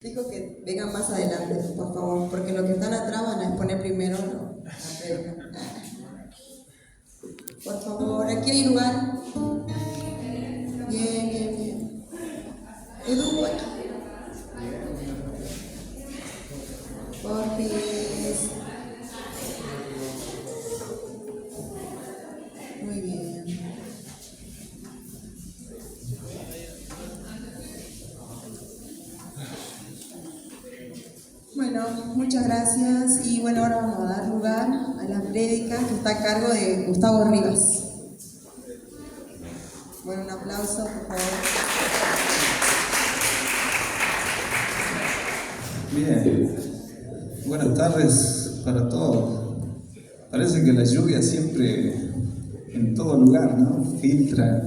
Dijo que vengan más adelante, por favor, porque los que están atrás van a exponer primero la prédica. Por favor, aquí hay lugar. Bien, bien, bien. Edu, aquí. Porfis. Muy bien. Bueno, muchas gracias. Y bueno, ahora vamos a dar lugar a la prédica que está a cargo de Gustavo Rivas. Bueno, un aplauso, por favor. Bien, buenas tardes para todos. Parece que la lluvia siempre en todo lugar, ¿no? Filtra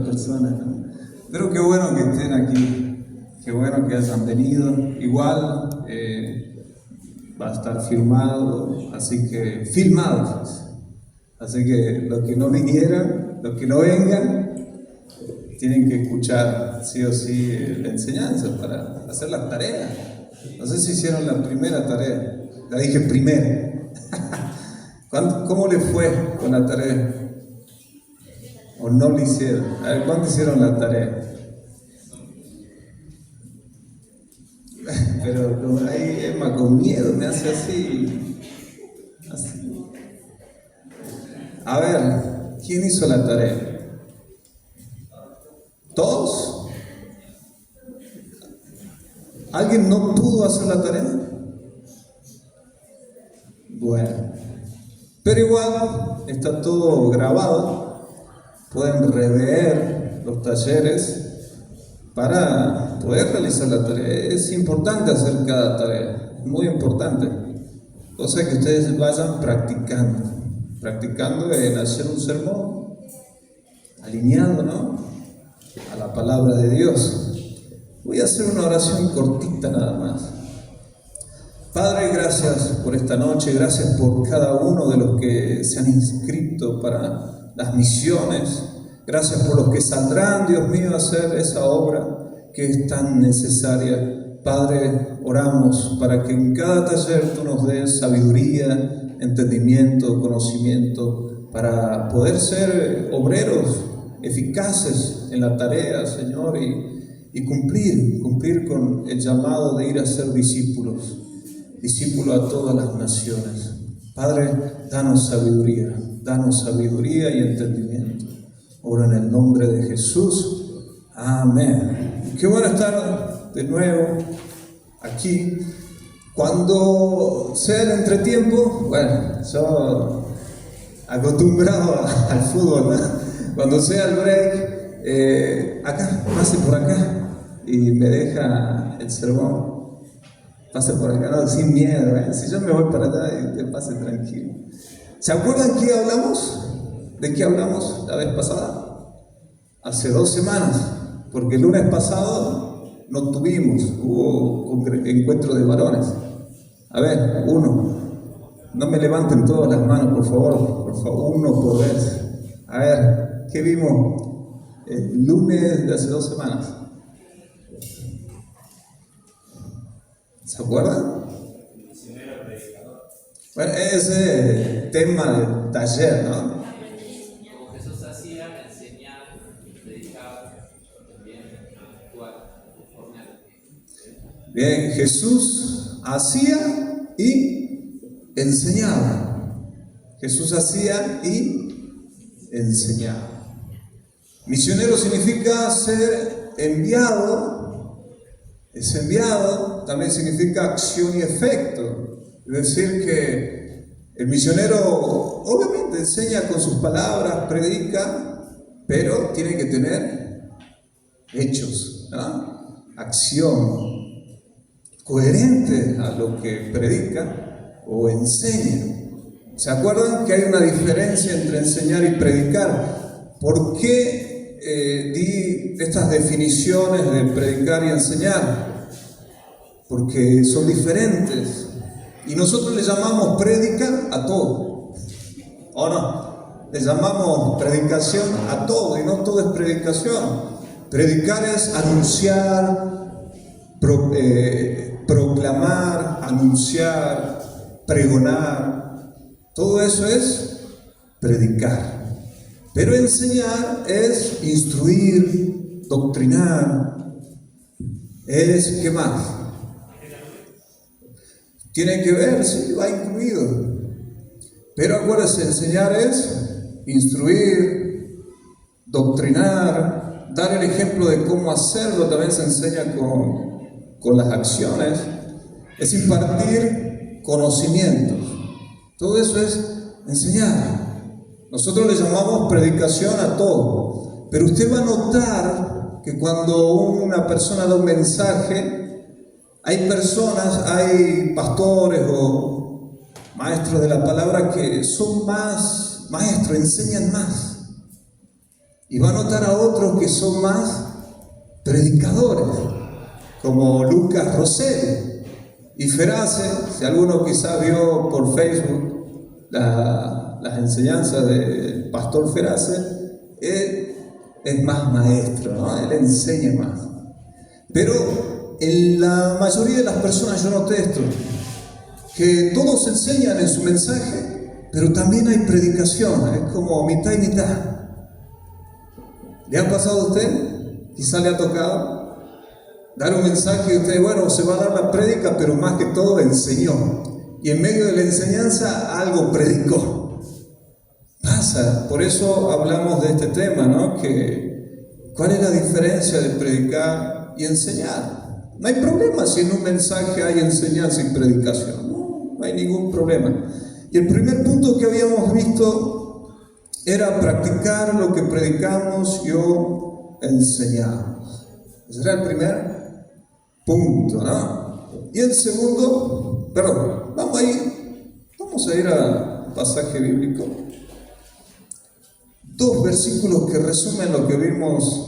personas, ¿no? Pero qué bueno que estén aquí, qué bueno que hayan venido. Igual va a estar filmado, así que los que no vinieran, los que no vengan, tienen que escuchar sí o sí la enseñanza para hacer las tareas. No sé si hicieron la primera tarea. La dije primero. ¿Cómo le fue con la tarea? ¿O no lo hicieron? A ver, ¿cuánto hicieron la tarea? Pero ahí Emma con miedo me hace así. A ver, ¿quién hizo la tarea? ¿Todos? ¿Alguien no pudo hacer la tarea? Bueno, pero igual está todo grabado. Pueden rever los talleres para poder realizar la tarea. Es importante hacer cada tarea, muy importante. O sea que ustedes vayan practicando en hacer un sermón alineado, ¿no?, a la palabra de Dios. Voy a hacer una oración cortita nada más. Padre, gracias por esta noche, gracias por cada uno de los que se han inscrito para las misiones, gracias por los que saldrán, Dios mío, a hacer esa obra que es tan necesaria. Padre, oramos para que en cada taller tú nos des sabiduría, entendimiento, conocimiento, para poder ser obreros eficaces en la tarea, Señor, y cumplir con el llamado de ir a ser discípulos a todas las naciones. Padre, danos sabiduría y entendimiento. Oro en el nombre de Jesús. Amén. Qué bueno estar de nuevo aquí. Cuando sea el entretiempo, bueno, yo acostumbrado al fútbol, ¿no? Cuando sea el break, acá, pase por acá y me deja el sermón. Pase por acá, no, sin miedo, ¿eh? Si yo me voy para allá y usted pase tranquilo. ¿Se acuerdan qué hablamos? ¿De qué hablamos la vez pasada? Hace 2 semanas, porque el lunes pasado no tuvimos, hubo encuentro de varones. A ver, uno. No me levanten todas las manos, por favor, uno por vez. A ver, ¿qué vimos el lunes de hace 2 semanas? ¿Se acuerdan? Bueno, ese tema del taller, ¿no? Como Jesús hacía, enseñar, predicar, también actuar conforme a lo que... Bien, Jesús hacía y enseñaba. Jesús hacía y enseñaba. Misionero significa ser enviado. Es enviado, también significa acción y efecto. Es decir, que el misionero obviamente enseña con sus palabras, predica, pero tiene que tener hechos, ¿no? Acción coherente a lo que predica o enseña. ¿Se acuerdan que hay una diferencia entre enseñar y predicar? ¿Por qué di estas definiciones de predicar y enseñar? Porque son diferentes. Y nosotros le llamamos prédica a todo. ¿O no? Le llamamos predicación a todo, y no todo es predicación. Predicar es anunciar, proclamar, anunciar, pregonar, todo eso es predicar. Pero enseñar es instruir, doctrinar, es, ¿qué más? Tiene que ver, sí, va incluido. Pero acuérdense, enseñar es instruir, doctrinar, dar el ejemplo de cómo hacerlo, también se enseña con las acciones, es impartir conocimientos. Todo eso es enseñar. Nosotros le llamamos predicación a todo, pero usted va a notar que cuando una persona da un mensaje, hay personas, hay pastores o maestros de la palabra que son más maestros, enseñan más. Y va a notar a otros que son más predicadores, como Lucas Rosselli y Ferace. Si alguno quizá vio por Facebook las enseñanzas del pastor Ferace, él es más maestro, ¿no? Él enseña más. Pero en la mayoría de las personas yo noté esto, que todos enseñan en su mensaje, pero también hay predicación, es como mitad y mitad. ¿Le ha pasado a usted? Quizá le ha tocado dar un mensaje y usted, bueno, se va a dar la prédica, pero más que todo enseñó. Y en medio de la enseñanza algo predicó. Pasa, por eso hablamos de este tema, ¿no? ¿Cuál es la diferencia de predicar y enseñar? No hay problema si en un mensaje hay enseñanza y predicación, no hay ningún problema. Y el primer punto que habíamos visto era practicar lo que predicamos o enseñamos. Ese era el primer punto, ¿no? Y el segundo, vamos a ir al pasaje bíblico. 2 versículos que resumen lo que vimos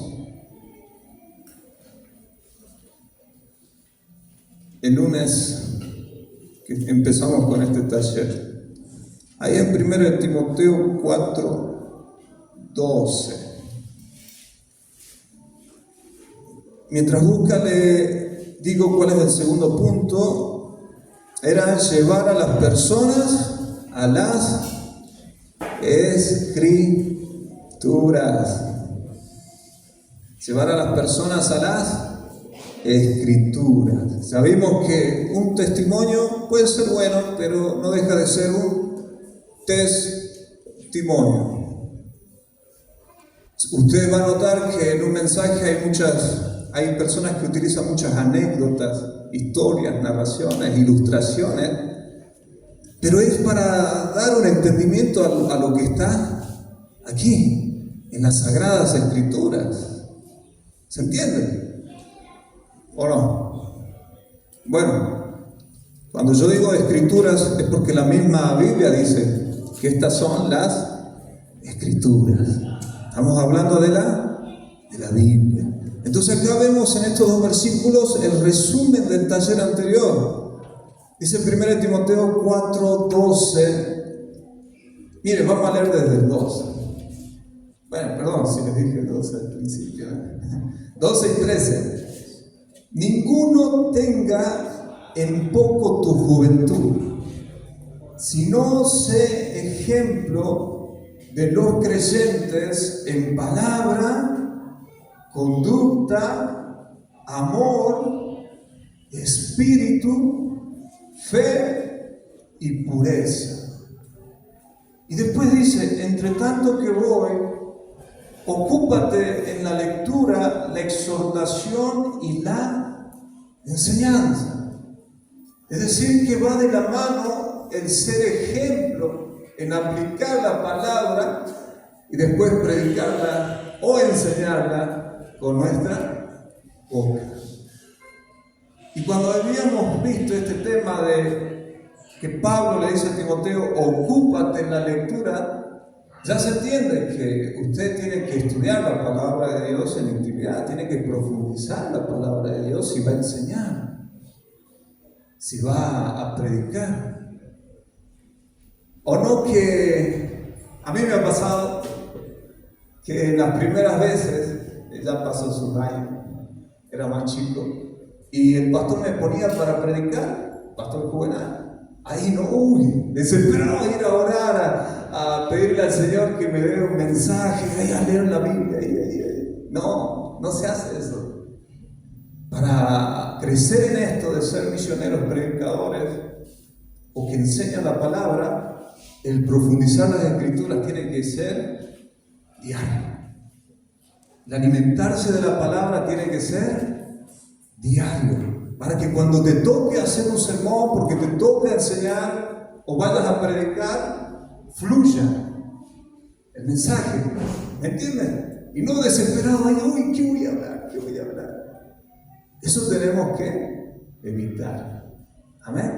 el lunes que empezamos con este taller. Ahí en 1 Timoteo 4:12. Mientras busca, le digo cuál es el segundo punto. Era llevar a las personas a las escrituras. Llevar a las personas a las escrituras. Sabemos que un testimonio puede ser bueno, pero no deja de ser un testimonio. Usted va a notar que en un mensaje hay personas que utilizan muchas anécdotas, historias, narraciones, ilustraciones, pero es para dar un entendimiento a lo que está aquí, en las Sagradas Escrituras. ¿Se entiende? ¿O no? Bueno, cuando yo digo Escrituras es porque la misma Biblia dice que estas son las Escrituras. Estamos hablando de la Biblia. Entonces acá vemos en estos 2 versículos el resumen del taller anterior. Dice 1 Timoteo 4:12. Mire, vamos a leer desde el 12. Bueno, perdón si les dije el 12 al principio. 12 y 13. Ninguno tenga en poco tu juventud, sino sé ejemplo de los creyentes en palabra, conducta, amor, espíritu, fe y pureza. Y después dice, entre tanto que voy, ocúpate en la lectura, la exhortación y la enseñanza. Es decir, que va de la mano el ser ejemplo en aplicar la palabra y después predicarla o enseñarla con nuestra boca. Y cuando habíamos visto este tema de que Pablo le dice a Timoteo, ocúpate en la lectura, ya se entiende que usted tiene que estudiar la palabra de Dios en intimidad, tiene que profundizar la palabra de Dios si va a enseñar, si va a predicar. O no, que a mí me ha pasado que en las primeras veces, ya pasó su año, era más chico, y el pastor me ponía para predicar, pastor Juvenal, ahí no, desesperado de ir a orar, a pedirle al Señor que me dé un mensaje, a leer la Biblia, no se hace eso. Para crecer en esto de ser misioneros, predicadores, o que enseñan la palabra, el profundizar las escrituras tiene que ser diario. El alimentarse de la palabra tiene que ser diario, para que cuando te toque hacer un sermón, porque te toque enseñar o vayas a predicar, fluya el mensaje, ¿me entiendes? Y no desesperado, ¿qué voy a hablar? Eso tenemos que evitar. Amén.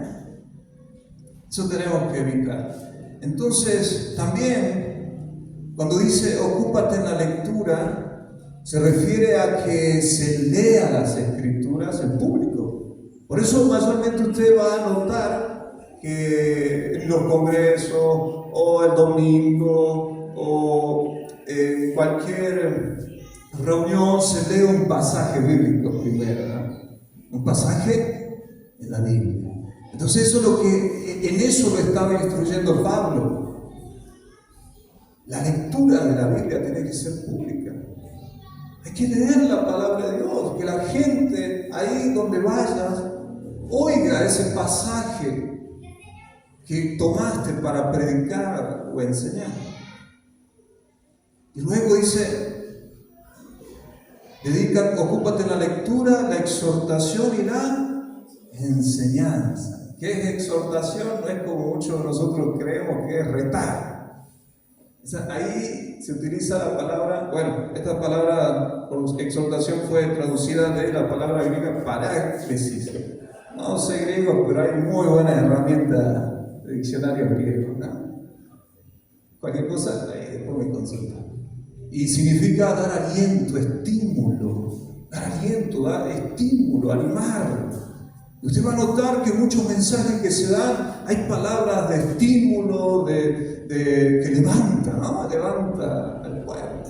Eso tenemos que evitar. Entonces, también, cuando dice ocúpate en la lectura, se refiere a que se lea las escrituras en público. Por eso mayormente usted va a notar que en los congresos o el domingo o en cualquier reunión se lee un pasaje bíblico primero, ¿no? Un pasaje en la Biblia. Entonces en eso lo estaba instruyendo Pablo. La lectura de la Biblia tiene que ser pública. Hay que leer la palabra de Dios, que la gente ahí donde vayas oiga ese pasaje que tomaste para predicar o enseñar. Y luego dice, ocúpate en la lectura, la exhortación y la enseñanza. ¿Qué es exhortación? No es como muchos de nosotros creemos que es retar. O sea, ahí se utiliza la palabra, esta palabra por exhortación fue traducida de la palabra griega paráclesis. No sé griego, pero hay muy buenas herramientas de diccionario griego, ¿no? Cualquier cosa, ahí después me consulta. Y significa dar aliento, estímulo, animar. Usted va a notar que muchos mensajes que se dan, hay palabras de estímulo, que levanta, ¿no? Levanta al pueblo.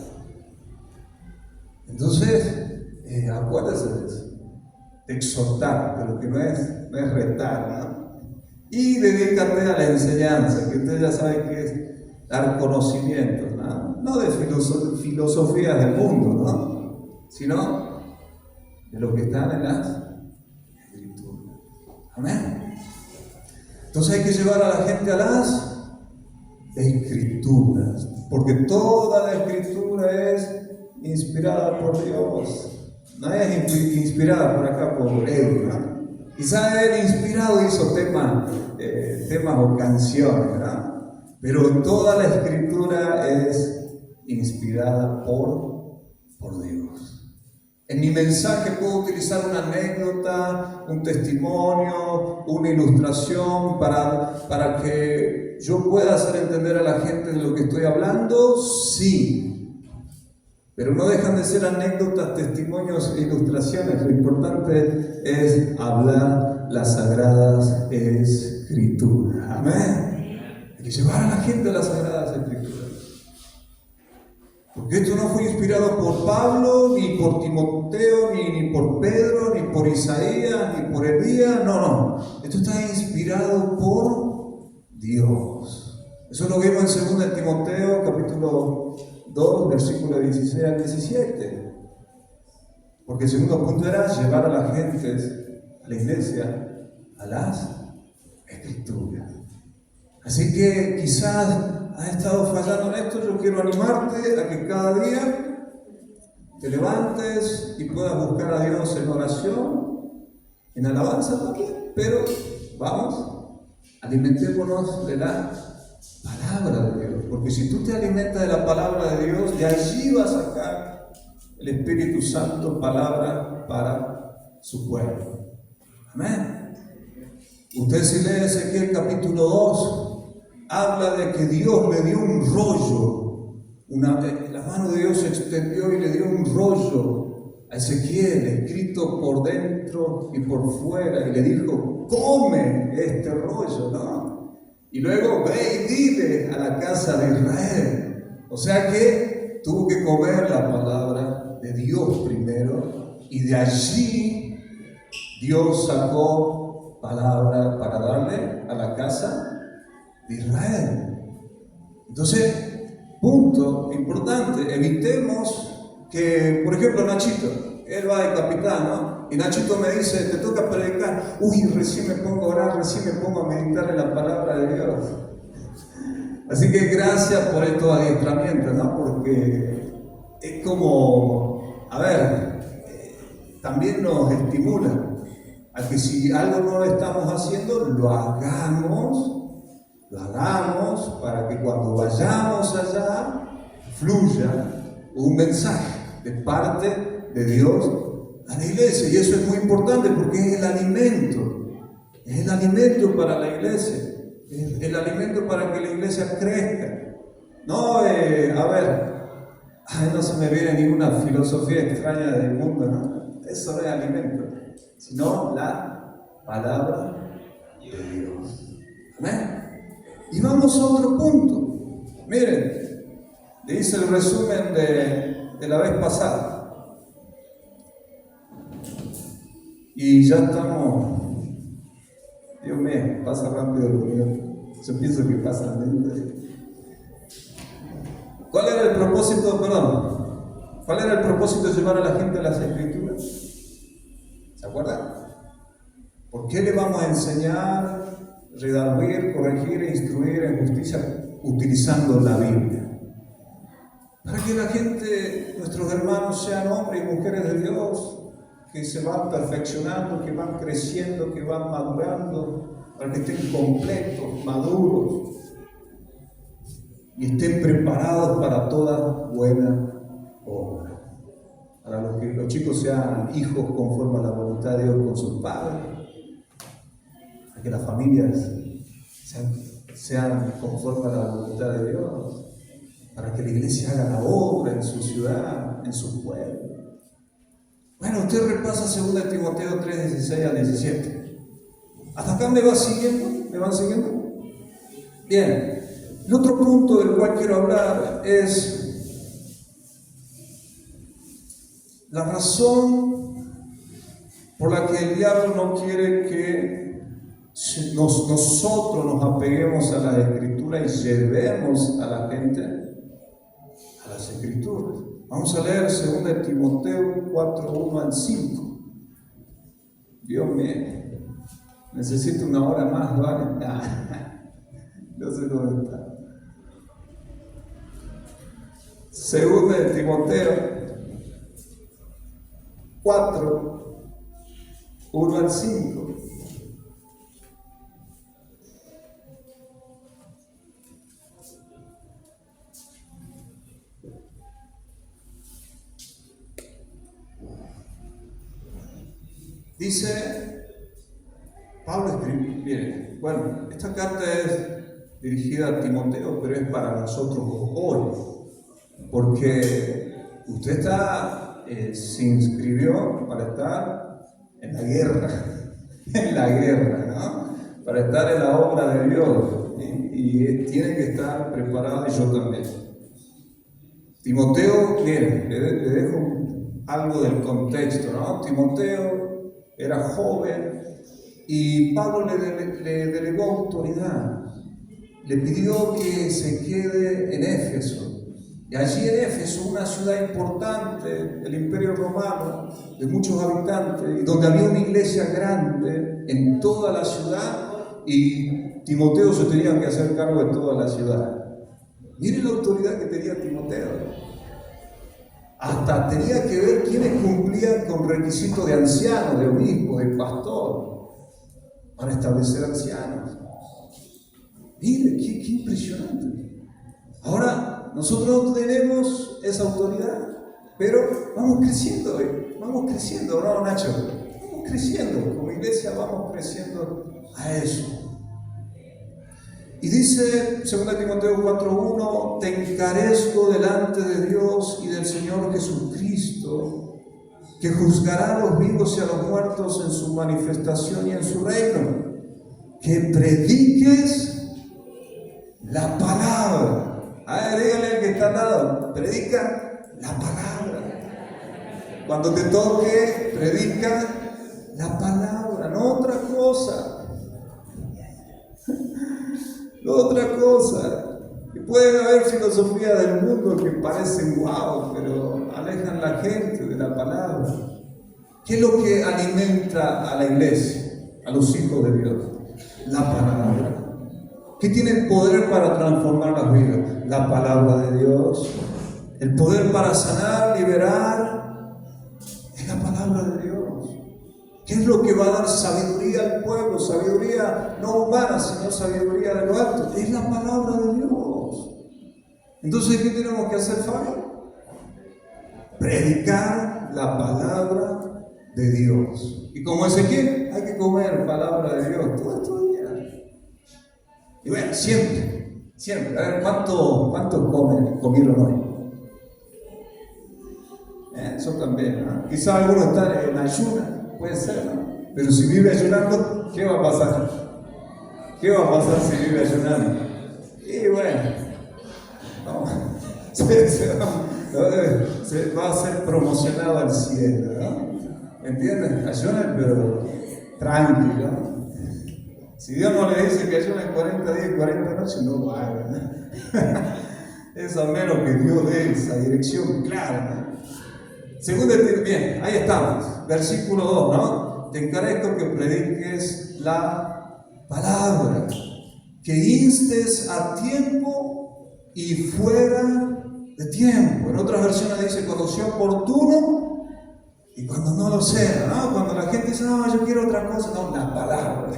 Entonces, acuérdese de eso, de exhortar, de lo que no es retar, ¿no? Y dedícate a la enseñanza, que usted ya sabe que es dar conocimientos, ¿no? No de filosofías del mundo, ¿no? Sino de lo que están en las escrituras. Amén. Entonces hay que llevar a la gente a las escrituras, porque toda la escritura es inspirada por Dios. No es inspirada por acá por él, ¿no? Quizá él inspirado hizo temas o canciones, ¿verdad? Pero toda la escritura es inspirada por Dios. En mi mensaje puedo utilizar una anécdota, un testimonio, una ilustración para que yo pueda hacer entender a la gente de lo que estoy hablando, sí. Pero no dejan de ser anécdotas, testimonios e ilustraciones. Lo importante es hablar las sagradas escrituras. Amén. Hay que llevar a la gente a las sagradas escrituras. Porque esto no fue inspirado por Pablo, ni por Timoteo, ni por Pedro, ni por Isaías, ni por Elías. No. Esto está inspirado por Dios. Eso lo vimos en 2 Timoteo, capítulo 2, versículos 16 al 17. Porque el segundo punto era llevar a las gentes, a la iglesia, a las escrituras. Así que quizás has estado fallando en esto. Yo quiero animarte a que cada día te levantes y puedas buscar a Dios en oración, en alabanza también, pero vamos, alimentémonos de la palabra de Dios, porque si tú te alimentas de la palabra de Dios, de allí va a sacar el Espíritu Santo palabra para su pueblo. Amén. Usted si lee Ezequiel capítulo 2, habla de que Dios le dio un rollo, la mano de Dios se extendió y le dio un rollo a Ezequiel, escrito por dentro y por fuera, y le dijo, come este rollo, ¿no? Y luego ve y dile a la casa de Israel. O sea que tuvo que comer la palabra de Dios primero, y de allí Dios sacó palabra para darle a la casa de Israel. Entonces, punto importante, evitemos que, por ejemplo, Nachito, él va de capitán, ¿no? Y Nachito me dice, te toca predicar. Uy, recién me pongo a orar, recién me pongo a meditar en la palabra de Dios. Así que gracias por estos adiestramientos, ¿no? Porque es como, a ver, también nos estimula a que si algo no estamos haciendo, lo hagamos para que cuando vayamos allá fluya un mensaje de parte de Dios a la iglesia. Y eso es muy importante porque es el alimento para la iglesia, es el alimento para que la iglesia crezca. No, no se me viene ninguna filosofía extraña del mundo, ¿no? Eso no es alimento, sino la palabra de Dios. ¿Amén? Y vamos a otro punto. Miren, le hice el resumen de la vez pasada. Y ya estamos. Dios mío, pasa rápido lo mío. Yo pienso que pasa lento. ¿Cuál era el propósito de llevar a la gente a las Escrituras? ¿Se acuerdan? ¿Por qué le vamos a enseñar, redarguir, corregir e instruir en justicia utilizando la Biblia? Para que la gente, nuestros hermanos, sean hombres y mujeres de Dios, que se van perfeccionando, que van creciendo, que van madurando, para que estén completos, maduros y estén preparados para toda buena obra. Para que los chicos sean hijos conforme a la voluntad de Dios con sus padres, para que las familias sean conforme a la voluntad de Dios, para que la iglesia haga la obra en su ciudad, en su pueblo. Bueno, usted repasa 2 Timoteo 3, 16 al 17. ¿Hasta acá me van siguiendo? ¿Me van siguiendo? Bien. El otro punto del cual quiero hablar es la razón por la que el diablo no quiere que nosotros nos apeguemos a las Escrituras y llevemos a la gente a las Escrituras. Vamos a leer 2 Timoteo 4, 1 al 5. Dios mío, necesito una hora más, ¿vale? No sé dónde está. 2 Timoteo 4, 1 al 5. Dice, Pablo escribe, miren, bueno, esta carta es dirigida a Timoteo, pero es para nosotros hoy, porque usted se inscribió para estar en la guerra, ¿no? Para estar en la obra de Dios, y tiene que estar preparado, y yo también. Timoteo, miren, le dejo algo del contexto, ¿no? Timoteo era joven y Pablo le delegó autoridad, le pidió que se quede en Éfeso. Y allí en Éfeso, una ciudad importante del Imperio Romano, de muchos habitantes, y donde había una iglesia grande en toda la ciudad, y Timoteo se tenía que hacer cargo de toda la ciudad. Miren la autoridad que tenía Timoteo. Hasta tenía que ver quiénes cumplían con requisitos de anciano, de obispo, de pastor, para establecer ancianos. Mire, qué impresionante. Ahora, nosotros no tenemos esa autoridad, pero vamos creciendo, ¿no, Nacho? Vamos creciendo, como iglesia vamos creciendo a eso. Y dice 2 Timoteo 4:1, te encarezco delante de Dios y del Señor Jesucristo, que juzgará a los vivos y a los muertos en su manifestación y en su reino, que prediques la palabra. A ver, dígale al que está al lado, predica la palabra. Cuando te toque, predica la palabra, no otra cosa. No otra cosa. Y pueden haber filosofías del mundo que parecen guau, pero alejan a la gente de la palabra. ¿Qué es lo que alimenta a la iglesia, a los hijos de Dios? La palabra. ¿Qué tiene el poder para transformar las vidas? La palabra de Dios. El poder para sanar, liberar, es la palabra de Dios. ¿Qué es lo que va a dar sabiduría al pueblo? Sabiduría no humana, sino sabiduría de lo alto. Es la palabra de Dios. Entonces, ¿qué tenemos que hacer, Fabio? Predicar la palabra de Dios. Y como Ezequiel, hay que comer palabra de Dios todo estos días. Y bueno, siempre. A ver, ¿cuántos comieron hoy? Eso también, ¿no? Quizás algunos están en ayuno, puede ser, ¿no? Pero si vive ayunando, ¿qué va a pasar? ¿Qué va a pasar si vive ayunando? Y bueno, se va a ser promocionado al cielo, ¿no? ¿Entiendes? Ayunan, pero tranquilo, ¿no? Si Dios no le dice que ayunen 40 días y 40 noches, no lo hagan, ¿no? Es a menos que Dios dé esa dirección clara, ¿no? Bien, ahí estamos, versículo 2, ¿no? Te encarezco que prediques la palabra, que instes a tiempo y fuera de tiempo. En otras versiones dice cuando sea oportuno y cuando no lo sea, ¿no? Cuando la gente dice, no, yo quiero otra cosa, no, la palabra.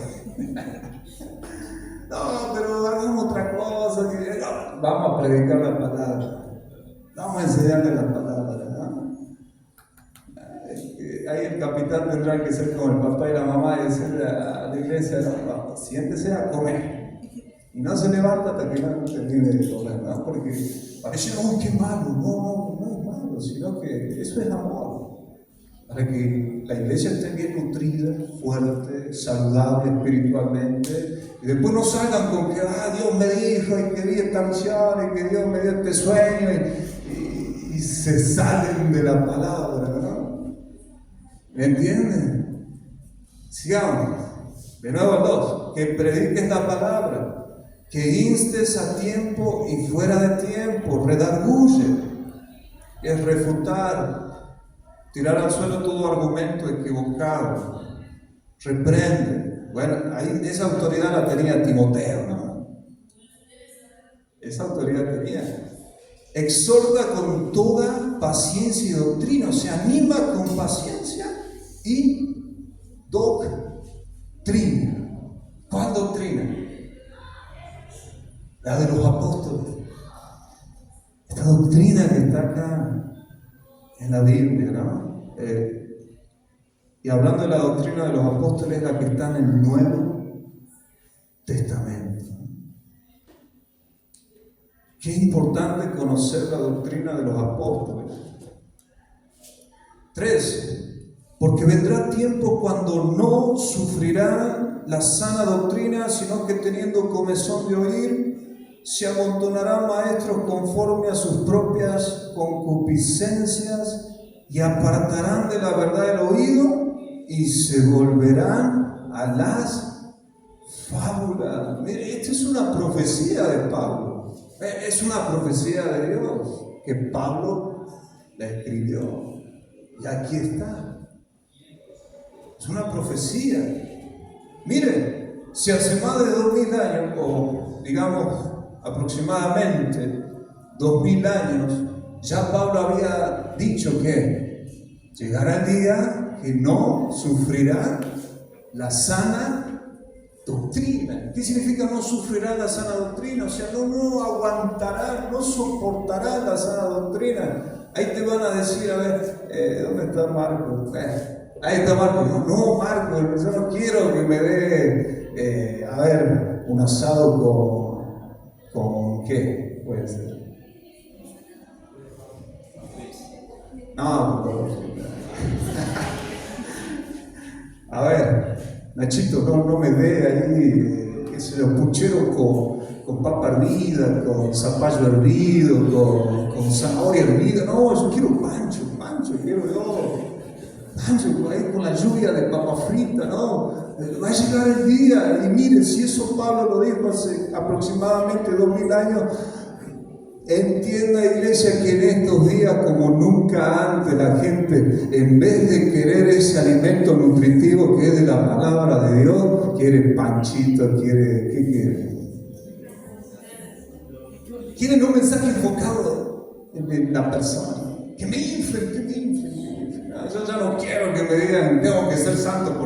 No, pero hagamos otra cosa, no, vamos a predicar la palabra, vamos a enseñarle la palabra, ¿no? Ahí el capitán tendrá que ser como el papá y la mamá y decirle a la iglesia, no, siéntese a comer. Y no se levanta hasta que no termine de comer, ¿no? Porque parece, ¡oh, qué malo! No es malo, sino que eso es amor. Para que la iglesia esté bien nutrida, fuerte, saludable espiritualmente. Y después no salgan con que, Dios me dijo, y que vi esta misión, y que Dios me dio este sueño, y se salen de la palabra, ¿no? ¿Me entienden? Sigamos. De nuevo al 2. Que prediques la palabra, que instes a tiempo y fuera de tiempo, redarguye, es refutar, tirar al suelo todo argumento equivocado, reprende. Bueno, ahí esa autoridad la tenía Timoteo, ¿no? Esa autoridad tenía. Exhorta con toda paciencia y doctrina, o sea, anima con paciencia y doctrina. ¿Cuál doctrina? La de los apóstoles. Esta doctrina que está acá en la Biblia, ¿no? Y hablando de la doctrina de los apóstoles, la que está en el Nuevo Testamento. Qué importante conocer la doctrina de los apóstoles. 3. Porque vendrá tiempo cuando no sufrirán la sana doctrina, sino que teniendo comezón de oír, se amontonarán maestros conforme a sus propias concupiscencias y apartarán de la verdad el oído y se volverán a las fábulas. Mire, esta es una profecía de Pablo. Es una profecía de Dios que Pablo la escribió. Y aquí está. Es una profecía. Miren, si hace más de 2000 años, o digamos aproximadamente 2000 años, ya Pablo había dicho que llegará el día que no sufrirá la sana doctrina. ¿Qué significa no sufrirá la sana doctrina? O sea, no aguantará, no soportará la sana doctrina. Ahí te van a decir, a ver, ¿dónde está Marcos? Ahí está Marcos. No, Marcos, yo no quiero que me dé, a ver, un asado con ¿qué puede ser? No, a ver, Nachito, no me dé ahí, qué sé yo, puchero con papa hervida, con zapallo hervido, con zanahoria hervida. No, yo quiero pancho, quiero yo. están por ahí con la lluvia de papa frita, ¿no? Va a llegar el día, y miren, si eso Pablo lo dijo hace aproximadamente 2000 años, entienda, iglesia, que en estos días, como nunca antes, la gente, en vez de querer ese alimento nutritivo que es de la palabra de Dios, quiere panchito, ¿qué quiere? Quieren un mensaje enfocado en la persona. Que me inflen. No, yo ya no quiero que me digan, tengo que ser santo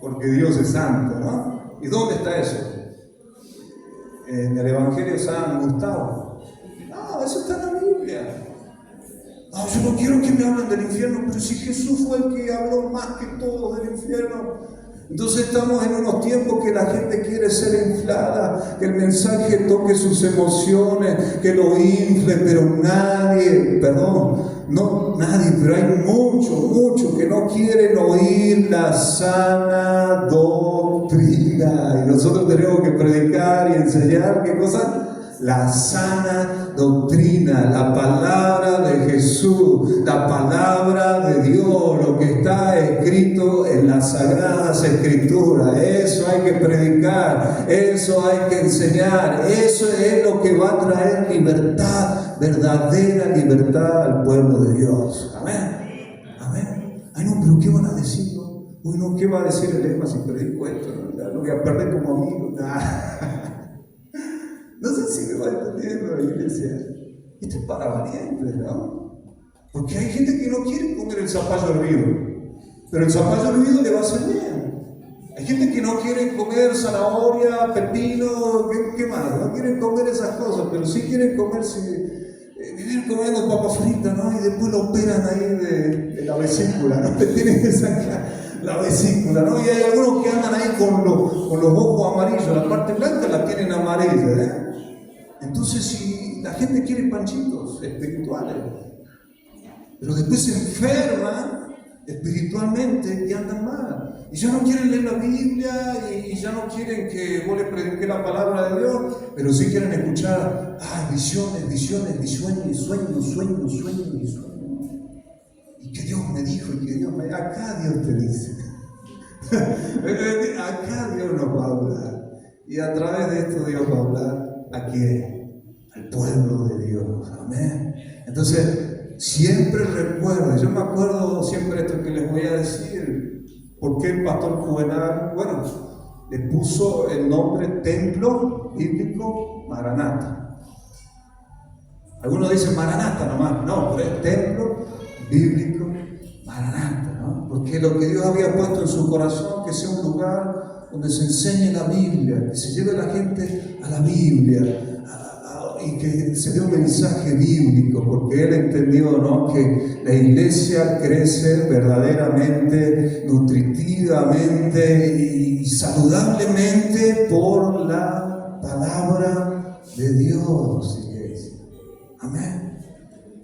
porque Dios es santo, ¿no? ¿Y dónde está eso? En el Evangelio de San Gustavo. No, eso está en la Biblia. No, yo no quiero que me hablen del infierno, pero si Jesús fue el que habló más que todos del infierno. Entonces estamos en unos tiempos que la gente quiere ser inflada, que el mensaje toque sus emociones, que lo infle, pero nadie, pero hay muchos que no quieren oír la sana doctrina. Y nosotros tenemos que predicar y enseñar, ¿qué cosa? La sana doctrina, la palabra de Jesús, la palabra de Dios, lo que está escrito en las Sagradas Escrituras. Eso hay que predicar, eso hay que enseñar, eso es lo que va a traer libertad, verdadera libertad al pueblo de Dios. Amén. Amén. Ay, no, pero ¿qué van a decir? Uy, no, ¿qué va a decir el lema si predico esto? Lo voy a perder como amigo. No sé si me va entendiendo la iglesia. Esto es para valientes, ¿no? Porque hay gente que no quiere comer el zapallo hervido, pero el zapallo hervido le va a hacer bien. Hay gente que no quiere comer zanahoria, pepino, ¿qué más? No quieren comer esas cosas, pero sí quieren vivir comiendo papa frita, ¿no? Y después lo operan ahí de la vesícula, ¿no? Te tienen que sacar la vesícula, ¿no? Y hay algunos que andan ahí con los ojos amarillos, la parte blanca la tienen amarilla, ¿eh? Entonces, si la gente quiere panchitos espirituales, pero después se enferman espiritualmente y andan mal, y ya no quieren leer la Biblia, y ya no quieren que vos les prediques la palabra de Dios, pero sí quieren escuchar visiones, y sueños, y que Dios me dijo, y que Dios me... Acá Dios te dice. Acá Dios nos va a hablar, y a través de esto Dios va a hablar. ¿A quién? Al pueblo de Dios. Amén. Entonces, siempre recuerdo, yo me acuerdo siempre esto que les voy a decir, porque el pastor Juvenal, le puso el nombre Templo Bíblico Maranata. Algunos dicen Maranata nomás, no, pero es Templo Bíblico Maranata, ¿no? Porque lo que Dios había puesto en su corazón, que sea un lugar donde se enseñe la Biblia, que se lleve a la gente a la Biblia, y que se dé un mensaje bíblico, porque él entendió, ¿no?, que la iglesia crece verdaderamente, nutritivamente y saludablemente por la palabra de Dios, iglesia. Amén.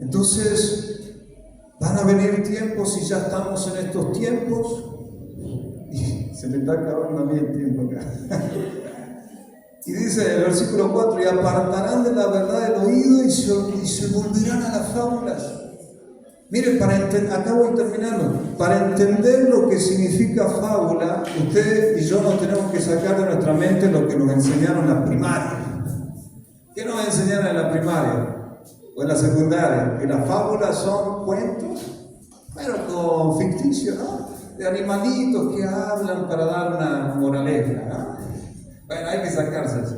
Entonces, van a venir tiempos, y ya estamos en estos tiempos, y se me está acabando a mí el tiempo acá. Y dice en el versículo 4, y apartarán de la verdad el oído y se volverán a las fábulas. Miren, acá voy terminando. Para entender lo que significa fábula, usted y yo nos tenemos que sacar de nuestra mente lo que nos enseñaron en la primaria. ¿Qué nos enseñaron en la primaria? O en la secundaria. Que las fábulas son cuentos, pero con ficticio, ¿no? De animalitos que hablan para dar una moraleja, ¿no? Bueno, hay que sacarse eso.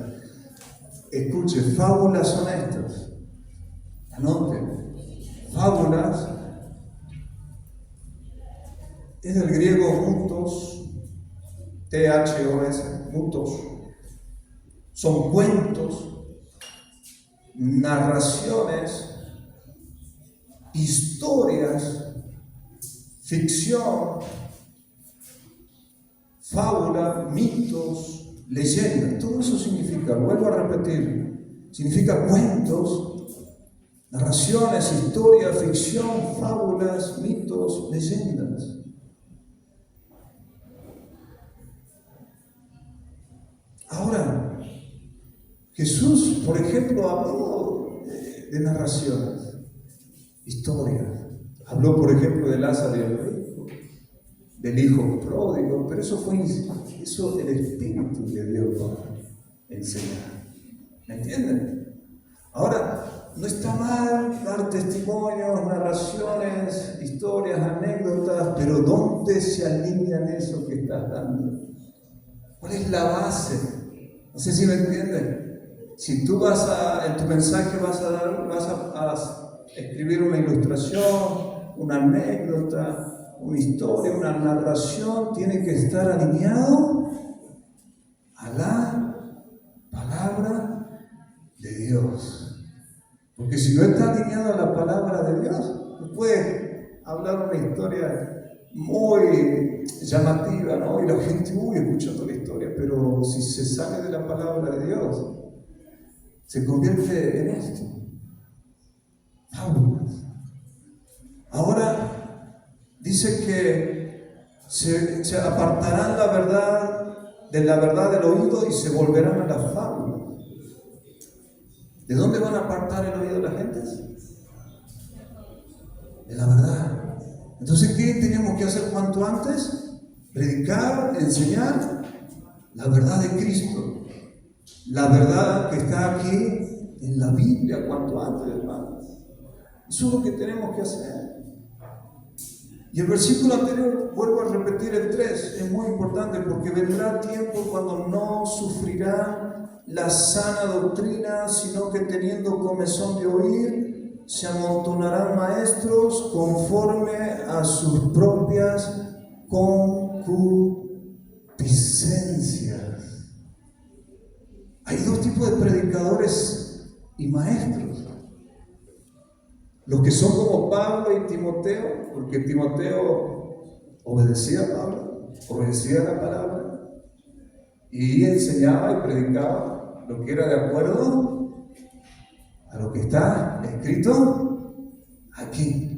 Escuche, fábulas son estas. Anoten. Fábulas es del griego mutos, T-H-O-S, mutos. Son cuentos, narraciones, historias, ficción, fábula, mitos, leyendas. Todo eso significa, vuelvo a repetir, significa cuentos, narraciones, historias, ficción, fábulas, mitos, leyendas. Ahora, Jesús, por ejemplo, habló de narraciones, historias. Habló, por ejemplo, de Lázaro y el rico. del hijo pródigo, pero eso el Espíritu le dio para enseñar. ¿Me entienden? Ahora, no está mal dar testimonios, narraciones, historias, anécdotas, pero ¿dónde se alinean eso que estás dando? ¿Cuál es la base? No sé si me entienden. Si tú en tu mensaje vas a escribir una ilustración, una anécdota, una historia, una narración, tiene que estar alineado a la palabra de Dios. Porque si no está alineado a la palabra de Dios, no puedes hablar una historia muy llamativa, ¿no? Y la gente, escuchando la historia, pero si se sale de la palabra de Dios, se convierte en esto. Fábulas. Ahora dice que se apartarán la verdad del oído y se volverán a la fábula. ¿De dónde van a apartar el oído de la gente? De la verdad. Entonces, ¿qué tenemos que hacer cuanto antes? Predicar, enseñar la verdad de Cristo. La verdad que está aquí en la Biblia cuanto antes, hermanos. Eso es lo que tenemos que hacer. Y el versículo anterior, vuelvo a repetir el 3, es muy importante porque vendrá tiempo cuando no sufrirán la sana doctrina, sino que teniendo comezón de oír, se amontonarán maestros conforme a sus propias concupiscencias. Hay dos tipos de predicadores y maestros. Los que son como Pablo y Timoteo, porque Timoteo obedecía a Pablo, obedecía la palabra y enseñaba y predicaba lo que era de acuerdo a lo que está escrito aquí.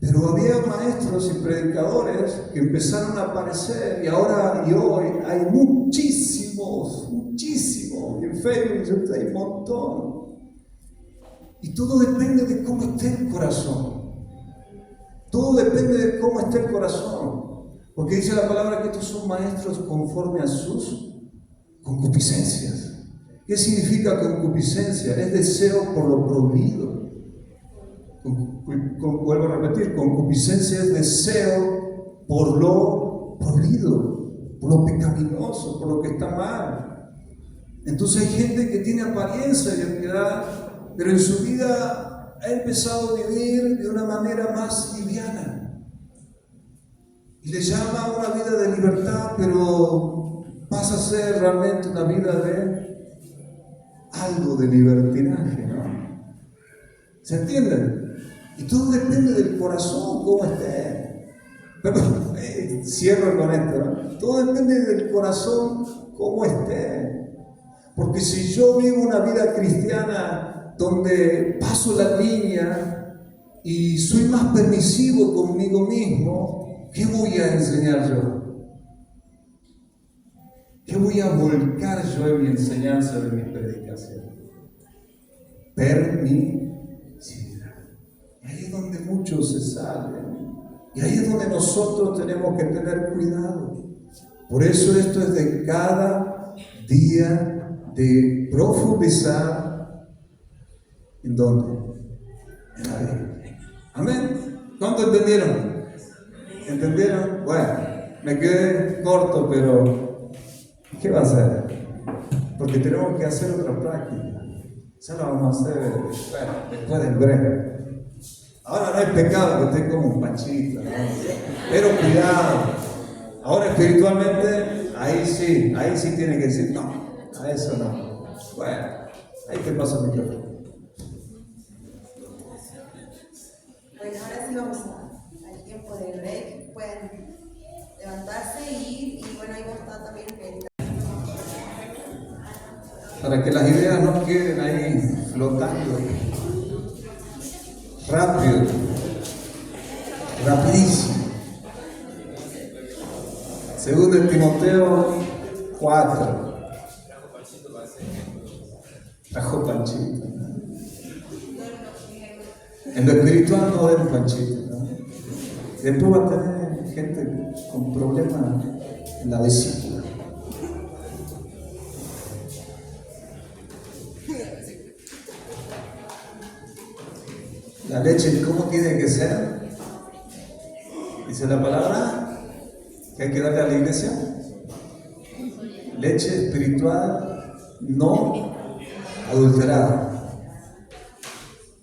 Pero había maestros y predicadores que empezaron a aparecer y ahora y hoy hay muchísimos, y en Facebook hay un montón. Y todo depende de cómo esté el corazón. Todo depende de cómo esté el corazón. Porque dice la palabra que estos son maestros conforme a sus concupiscencias. ¿Qué significa concupiscencia? Es deseo por lo prohibido. Vuelvo a repetir, concupiscencia es deseo por lo prohibido, por lo pecaminoso, por lo que está mal. Entonces hay gente que tiene apariencia de piedad, pero en su vida ha empezado a vivir de una manera más liviana. Y le llama una vida de libertad, pero pasa a ser realmente una vida de algo de libertinaje, ¿no? ¿Se entienden? Y todo depende del corazón, cómo esté. Pero cierro con esto, ¿no? Todo depende del corazón, cómo esté. Porque si yo vivo una vida cristiana donde paso la línea y soy más permisivo conmigo mismo, ¿qué voy a enseñar yo? ¿Qué voy a volcar yo en mi enseñanza, de mi predicación? Permisividad. Y ahí es donde muchos se salen. Y ahí es donde nosotros tenemos que tener cuidado. Por eso esto es de cada día, de profundizar. ¿En dónde? En la Biblia. Amén. ¿Cuánto entendieron? ¿Entendieron? Bueno, me quedé corto, pero ¿qué va a hacer? Porque tenemos que hacer otra práctica. Ya lo vamos a hacer, bueno, después del breve. Ahora no hay pecado que esté como un panchito, ¿no? Pero cuidado. Ahora espiritualmente, ahí sí tiene que decir, no, a eso no. Bueno, ahí te paso el micrófono. Bueno, ahora sí vamos al tiempo de break. Pueden levantarse y bueno, ahí vamos a estar también meditando. Para que las ideas no queden ahí flotando. Rápido. Rapidísimo. Segundo de Timoteo 4. Trajo panchito. En lo espiritual no den panchito, ¿no? Después va a tener. gente con problemas en la vesícula. La leche, ¿cómo tiene que ser? Dice la palabra que hay que darle a la iglesia. Leche espiritual no adulterada,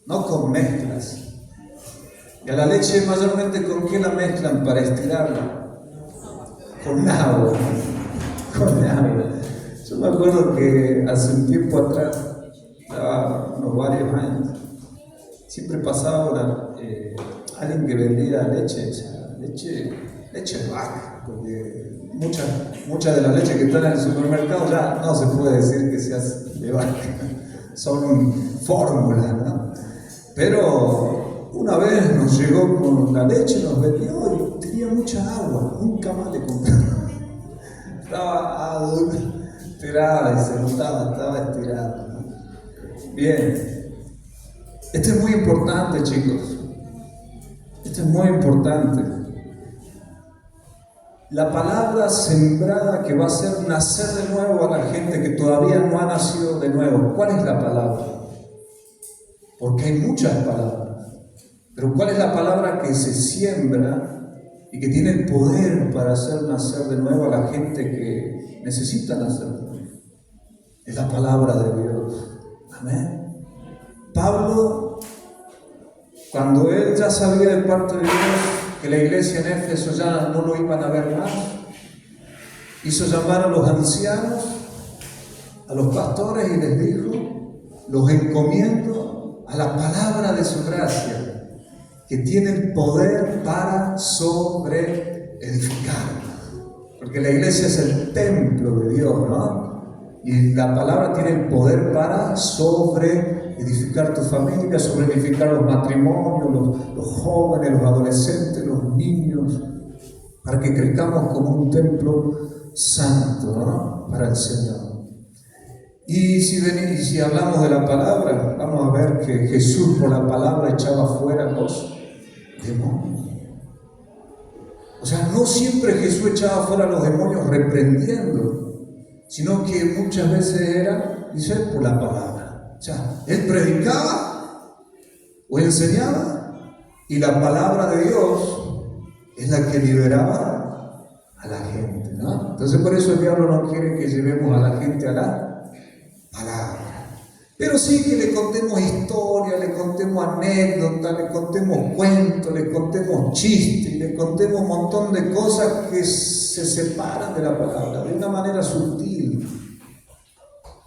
no con mezclas. Y a la leche mayormente, ¿con qué la mezclan para estirarla? Con agua. Con agua. Yo me acuerdo que hace un tiempo atrás, unos varios años, siempre pasaba alguien que vendía leche, o sea, leche de vaca, porque mucha de la leche que está en el supermercado ya no se puede decir que sea de vaca, son fórmulas, ¿no? Pero una vez nos llegó con la leche, nos vendió y tenía mucha agua, nunca más le compramos. Estaba adulterada y se notaba, estaba estirada, ¿no? Bien, esto es muy importante, chicos, esto es muy importante. La palabra sembrada que va a hacer nacer de nuevo a la gente que todavía no ha nacido de nuevo. ¿Cuál es la palabra? Porque hay muchas palabras. Pero ¿cuál es la palabra que se siembra y que tiene el poder para hacer nacer de nuevo a la gente que necesita nacer de nuevo? Es la palabra de Dios. Amén. Pablo, cuando él ya sabía de parte de Dios que la iglesia en Éfeso ya no lo iban a ver más, hizo llamar a los ancianos, a los pastores y les dijo: los encomiendo a la palabra de su gracia, que tiene el poder para sobreedificar. Porque la iglesia es el templo de Dios, ¿no? Y la palabra tiene el poder para sobreedificar tu familia, sobreedificar los matrimonios, los jóvenes, los adolescentes, los niños, para que crezcamos como un templo santo, ¿no? Para el Señor. Y si hablamos de la palabra, vamos a ver que Jesús por la palabra echaba fuera los demonios. O sea, no siempre Jesús echaba fuera los demonios reprendiendo, sino que muchas veces era, dice, por la palabra. O sea, él predicaba o enseñaba y la palabra de Dios es la que liberaba a la gente, ¿no? Entonces por eso el diablo no quiere que llevemos a la gente a la palabra. Pero sí que le contemos historia, le contemos anécdotas, le contemos cuentos, le contemos chistes, le contemos un montón de cosas que se separan de la palabra de una manera sutil.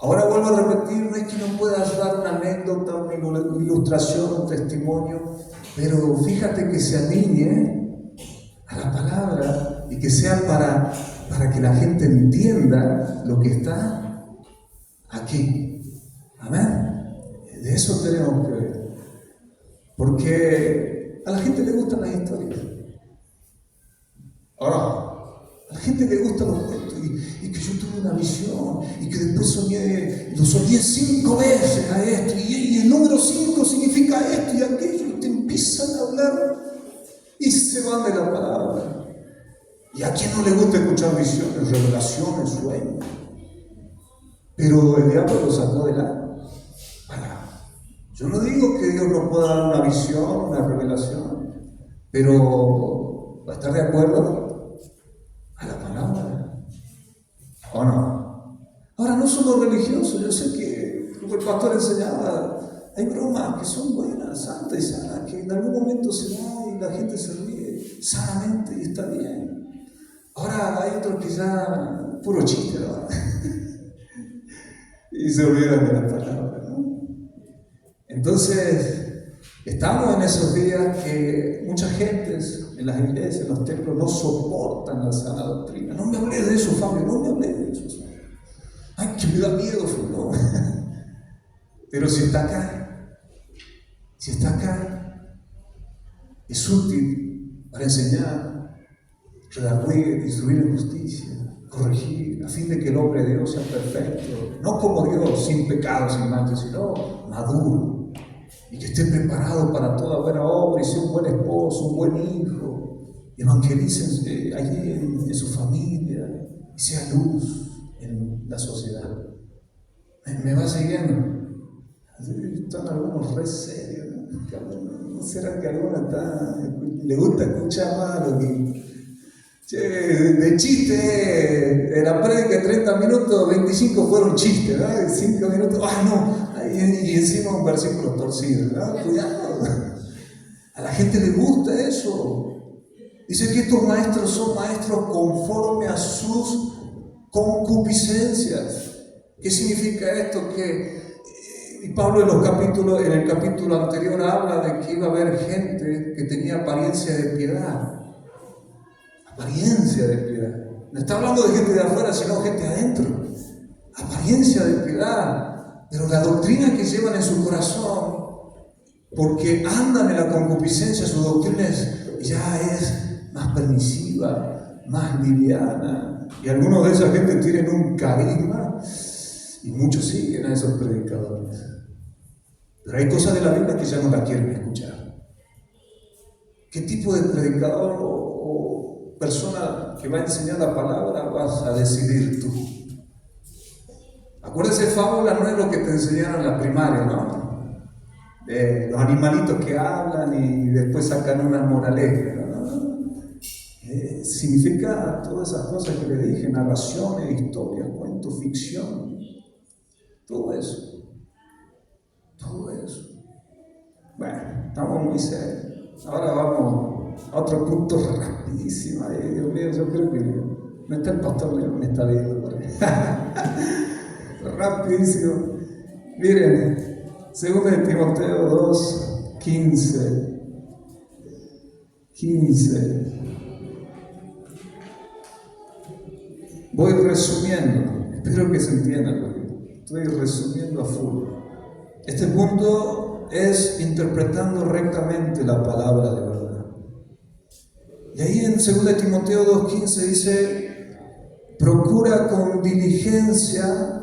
Ahora vuelvo a repetir, no es que no puedas dar una anécdota, una ilustración, un testimonio, pero fíjate que se alinee a la palabra y que sea para que la gente entienda lo que está aquí. Amén. De eso tenemos que ver. Porque a la gente le gustan las historias. Ahora, a la gente le gustan los cuentos y que yo tuve una visión y que después soñé, y lo soñé 5 veces a esto y el número 5 significa esto y aquello, y te empiezan a hablar y se van de la palabra. ¿Y a quién no le gusta escuchar visiones, revelaciones, sueños? Pero el diablo lo sacó de la palabra. Yo no digo que Dios nos pueda dar una visión, una revelación, pero ¿va a estar de acuerdo a la palabra? ¿O no? Ahora, no somos religiosos. Yo sé que, como el pastor enseñaba, hay bromas que son buenas, santas y sanas, que en algún momento se da y la gente se ríe sanamente y está bien. Ahora hay otros que ya puro chiste, ¿no? Y se olvidan de la palabra, ¿no? Entonces, estamos en esos días que muchas gentes en las iglesias, en los templos, no soportan la sana doctrina. No me hablé de eso, Fabio, no me hablé de eso. Ay, que me da miedo, no. Pero si está acá, es útil para enseñar, redarguir, instruir en justicia, corregir, a fin de que el hombre de Dios sea perfecto, no como Dios, sin pecado, sin mancha, sino maduro, y que esté preparado para toda buena obra y sea un buen esposo, un buen hijo, evangelicen allí en su familia y sea luz en la sociedad. ¿Me va siguiendo? Están algunos re serios, ¿no? ¿No será que alguno le gusta escuchar más lo que... Che, de chiste, la prédica de 30 minutos, 25 fueron chistes, ¿verdad? 5 minutos, y encima un versículo torcido, ¿verdad? Cuidado. A la gente le gusta eso. Dice que estos maestros son maestros conforme a sus concupiscencias. ¿Qué significa esto? Y Pablo en el capítulo anterior habla de que iba a haber gente que tenía apariencia de piedad. Apariencia de piedad. No está hablando de gente de afuera, sino gente adentro. Apariencia de piedad. Pero la doctrina que llevan en su corazón, porque andan en la concupiscencia, su doctrina ya es más permisiva, más liviana. Y algunos de esa gente tienen un carisma y muchos siguen a esos predicadores. Pero hay cosas de la Biblia que ya no la quieren escuchar. ¿Qué tipo de predicador o persona que va a enseñar la palabra vas a decidir tú? Acuérdense, fábula no es lo que te enseñaron en la primaria, ¿no? Los animalitos que hablan y después sacan una moraleja, ¿no? Significa todas esas cosas que le dije, narraciones, historias, cuentos, ficción, todo eso. Bueno, estamos muy serios. Ahora vamos a otro punto rapidísimo. Ay, Dios mío, yo creo que no está el pastor León, me está viendo por ahí. Rapidísimo. Miren, 2 de Timoteo 2, 15. Voy resumiendo, espero que se entienda, porque estoy resumiendo a full. Este punto es interpretando rectamente la palabra de verdad. Y ahí en 2 de Timoteo 2:15 dice: procura con diligencia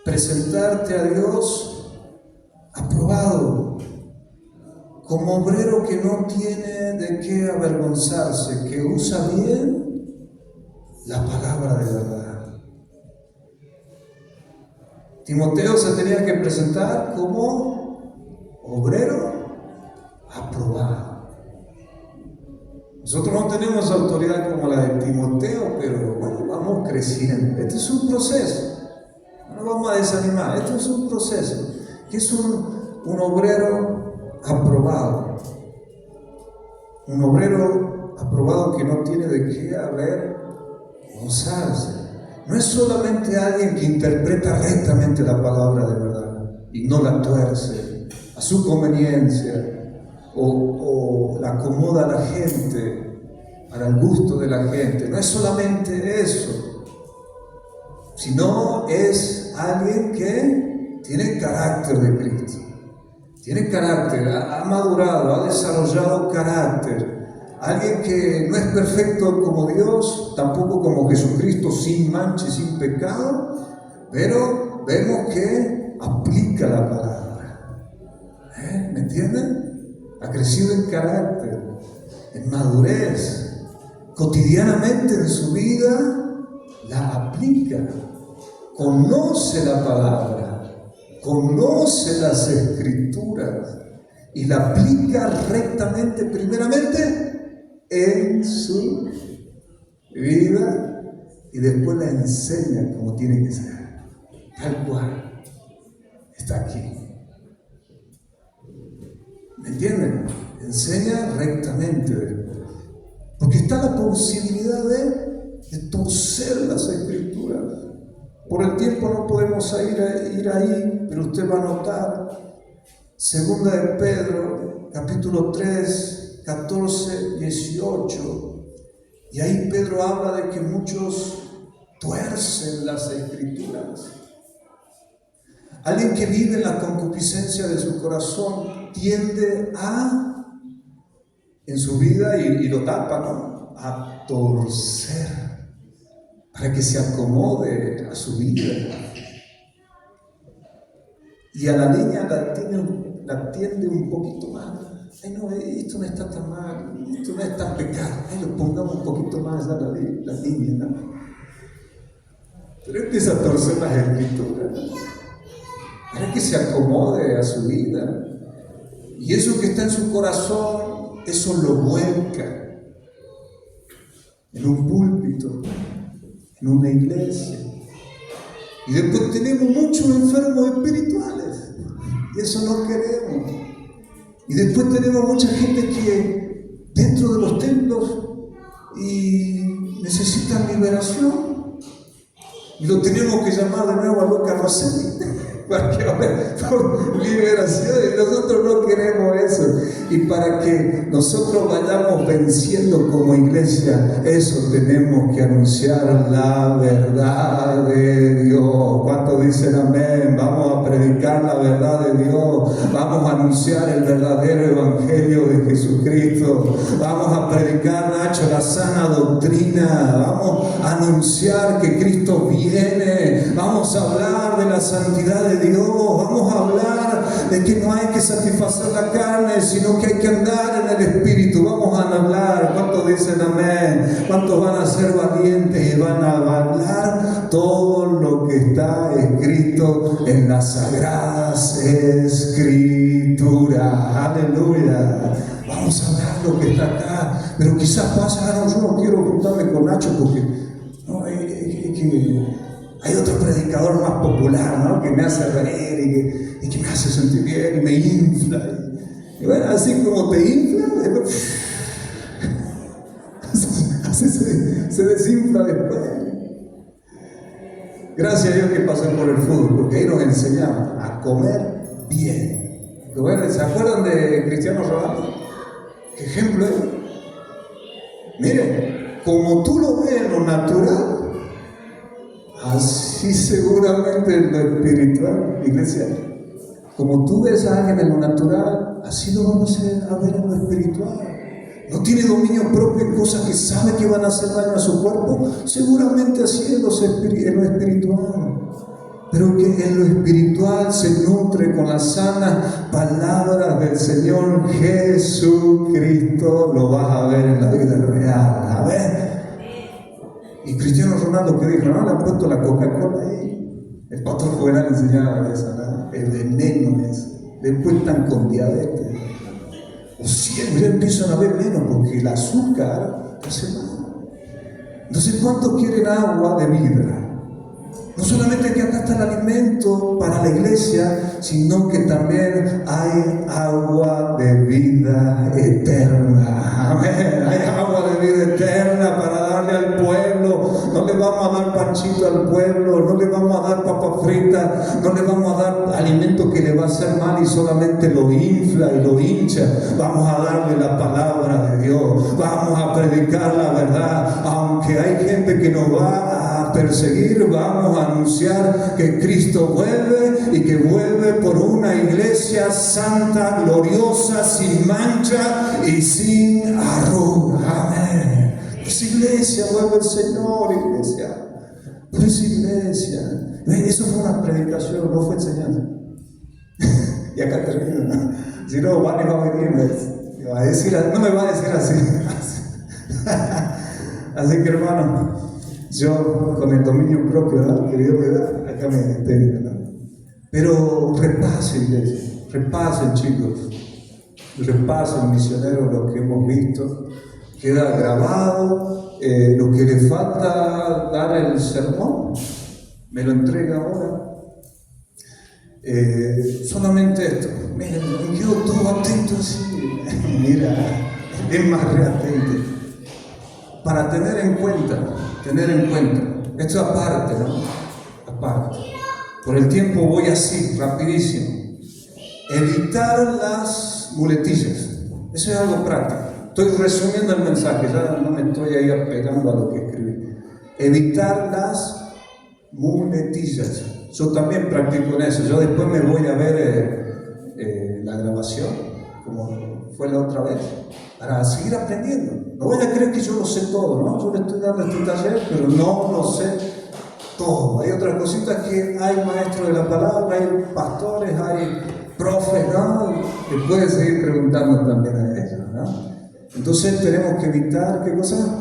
presentarte a Dios aprobado, como obrero que no tiene de qué avergonzarse, que usa bien la palabra de verdad. Timoteo se tenía que presentar como obrero aprobado. Nosotros no tenemos autoridad como la de Timoteo, pero bueno, vamos creciendo. Este es un proceso. No nos vamos a desanimar. Esto es un proceso. ¿Qué es un obrero aprobado? Un obrero aprobado que no tiene de qué avergonzarse. No es solamente alguien que interpreta rectamente la palabra de verdad y no la tuerce a su conveniencia o la acomoda a la gente para el gusto de la gente. No es solamente eso, sino es alguien que tiene carácter de Cristo. Tiene carácter, ha madurado, ha desarrollado carácter. Alguien que no es perfecto como Dios, tampoco como Jesucristo, sin mancha y sin pecado, pero vemos que aplica la palabra. ¿Me entienden? Ha crecido en carácter, en madurez. Cotidianamente en su vida la aplica. Conoce la palabra, conoce las Escrituras y la aplica rectamente, primeramente, en su vida y después la enseña como tiene que ser, tal cual está aquí. ¿Me entienden? Enseña rectamente después, porque está la posibilidad de torcer las Escrituras. Por el tiempo no podemos ir ahí, pero usted va a notar 2 de Pedro capítulo 3 14, 18, y ahí Pedro habla de que muchos tuercen las Escrituras. Alguien que vive en la concupiscencia de su corazón tiende en su vida, y lo tapa, ¿no?, a torcer para que se acomode a su vida. Y a la niña la tiende un poquito más. ay no, esto no está tan mal, esto no es tan pecado, ay lo pongamos un poquito más allá la línea, ¿no? Pero empieza a torcer las escrituras, para que se acomode a su vida. Y eso que está en su corazón, eso lo vuelca en un púlpito, en una iglesia. Y después tenemos muchos enfermos espirituales, y eso no queremos. Y después tenemos mucha gente que dentro de los templos y necesitan liberación. Y lo tenemos que llamar de nuevo a Lucas Rossetti para que ore por liberación, y nosotros no queremos eso. Y para que nosotros vayamos venciendo como iglesia, eso tenemos que anunciar la verdad de Dios. ¿Cuántos dicen amén? Vamos a predicar la verdad de Dios, vamos a anunciar el verdadero evangelio de Jesucristo, vamos a predicar, Nacho, la sana doctrina, vamos a anunciar que Cristo viene, vamos a hablar de la santidad de Dios, vamos a hablar de que no hay que satisfacer la carne, sino que hay que andar en el Espíritu. Vamos a hablar, ¿cuántos dicen amén? ¿Cuántos van a ser valientes y van a hablar todo lo que está escrito en las sagradas escrituras? Aleluya. Vamos a hablar lo que está acá, pero quizás pasa, no, yo no quiero juntarme con Nacho porque no, hay otro predicador más popular, ¿no? Que me hace reír y que me hace sentir bien y me infla. Y bueno, así como te infla, así se desinfla después. Gracias a Dios que pasé por el fútbol, porque ahí nos enseñaban a comer bien. Pero bueno, ¿se acuerdan de Cristiano Ronaldo? ¿Qué ejemplo es? Miren, como tú lo ves en lo natural, así seguramente en lo espiritual, iglesia. Como tú ves a alguien en lo natural, así lo vamos a ver en lo espiritual. No tiene dominio propio en cosas que sabe que van a hacer daño a su cuerpo, seguramente así en lo espiritual. Pero que en lo espiritual se nutre con las sanas palabras del Señor Jesucristo, lo vas a ver en la vida real. A ver. Y Cristiano Ronaldo, que dijo, no, le han puesto la Coca-Cola ahí. El pastor Juvenal enseñaba esa, ¿no? El veneno es. Después están con diabetes. O siempre ya empiezan a ver veneno porque el azúcar hace mal. Entonces, ¿cuántos quieren agua de vida? No solamente que acá está el alimento para la iglesia, sino que también hay agua de vida eterna. Amén. Hay agua de vida eterna para darle al pueblo. No le vamos a dar panchito al pueblo, no le vamos a dar papas fritas, no le vamos a dar alimento que le va a hacer mal y solamente lo infla y lo hincha. Vamos a darle la palabra de Dios, vamos a predicar la verdad. Aunque hay gente que nos va a perseguir, vamos a anunciar que Cristo vuelve y que vuelve por una iglesia santa, gloriosa, sin mancha y sin arruga. Amén. Esa iglesia vuelve el Señor, iglesia. Por esa iglesia. Eso fue una predicación, no fue enseñanza. Y acá termino. Si no, Vane va a venir, me va a decir, no me va a decir así. Así que hermano, yo con el dominio propio, ¿no?, que Dios me da, acá me detengo, ¿no? Pero repasen, iglesia, repasen, chicos, repasen, misioneros, lo que hemos visto. Queda grabado. Lo que le falta dar el sermón, me lo entrega ahora. Solamente esto. Miren, me quedo todo atento así. Mira, es más reatente. Para tener en cuenta, esto aparte, ¿no? Aparte. Por el tiempo voy así, rapidísimo. Evitar las muletillas. Eso es algo práctico. Estoy resumiendo el mensaje, ya no me estoy ahí apegando a lo que escribí. Evitar las muletillas. Yo también practico en eso. Yo después me voy a ver la grabación, como fue la otra vez, para seguir aprendiendo. No voy a creer que yo lo sé todo, ¿no? Yo le estoy dando este taller, pero no lo sé todo. Hay otras cositas que hay maestros de la palabra, hay pastores, hay profe, ¿no? Le puede seguir preguntando también a ella, ¿no? Entonces tenemos que evitar, ¿qué cosa?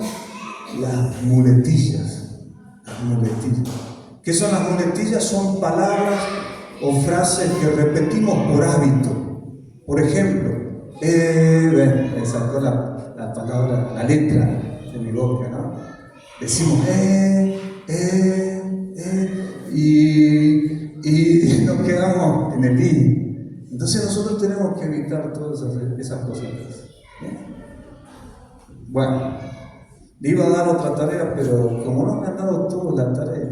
Las muletillas. Las muletillas. ¿Qué son las muletillas? Son palabras o frases que repetimos por hábito. Por ejemplo, me sacó la palabra, la letra de mi boca, ¿no? Decimos y nos quedamos en el i. Entonces nosotros tenemos que evitar todas esas cositas. Bueno, le iba a dar otra tarea, pero como no me han dado todos la tarea,